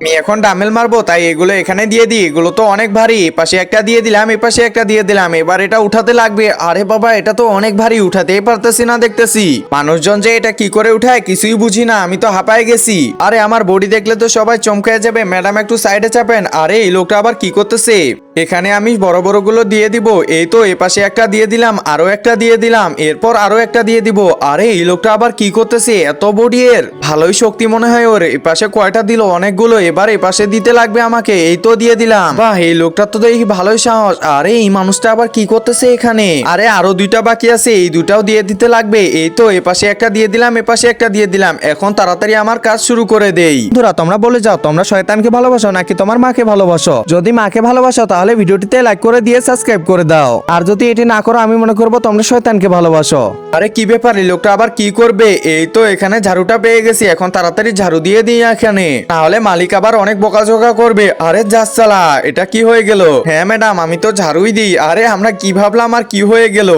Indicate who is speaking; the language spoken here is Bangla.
Speaker 1: আমি এখন ডামেল মারবো, তাই এগুলো এখানে দিয়ে দিই। এগুলো তো অনেক ভারী, এপাশে একটা দিয়ে দিলাম, এপাশে একটা দিয়ে দিলাম। এবার এটা উঠাতে লাগবে। আরে বাবা, এটা তো অনেক ভারী, উঠাতেই পারতেছি না দেখতেছি। মানুষজন যে এটা কি করে উঠায় কিছুই বুঝি না, আমি তো হাঁপায় গেছি। আরে আমার বডি দেখলে তো সবাই চমকে যাবে। ম্যাডাম একটু সাইডে চাপেন। আরে এই লোকটা আবার কি করতেছে? এখানে আমি বড় বড় গুলো দিয়ে দিব। এই তো এপাশে একটা দিয়ে দিলাম, আরো একটা দিয়ে দিলাম, এরপর আরো একটা দিয়ে দিব। আরে এই লোকটা আবার কি করতেছে? এত বডি এর, ভালোই শক্তি মনে হয় ওর। এপাশে কয়টা দিল? অনেকগুলো। এবার এপাশে দিতে লাগবে আমাকে। এই তো দিয়ে দিলাম। বাহ, এই লোকটা তো দেখি ভালোই সাহস। আরে এই মানুষটা আবার কি করতেছে এখানে? আরে আরো দুইটা বাকি আছে, এই দুটাও দিয়ে দিতে লাগবে। এই তো এপাশে একটা দিয়ে দিলাম, এপাশে একটা দিয়ে দিলাম। এখন তাড়াতাড়ি আমার কাজ শুরু করে দেই। বন্ধুরা, তোমরা বলে যাও তোমরা শয়তানকে ভালোবাসো নাকি তোমার মাকে ভালোবাসো। যদি মাকে ভালোবাসো তাহলে ভিডিওটিতে লাইক করে দিয়ে সাবস্ক্রাইব করে দাও। আর যদি এটি না করো আমি মনে করবো তোমরা শয়তানকে ভালোবাসো। আরে কি ব্যাপার, এই লোকটা আবার কি করবে? এই তো এখানে ঝাড়ুটা পেয়ে গেছি, এখন তাড়াতাড়ি ঝাড়ু দিয়ে দিই এখানে, নাহলে মালিক আবার অনেক বকাঝকা করবে। আরে যাস চালা, এটা কি হয়ে গেল? হ্যাঁ ম্যাডাম, আমি তো ঝাড়ুই দিই। আরে আমরা কি ভাবলাম আর কি হয়ে গেল?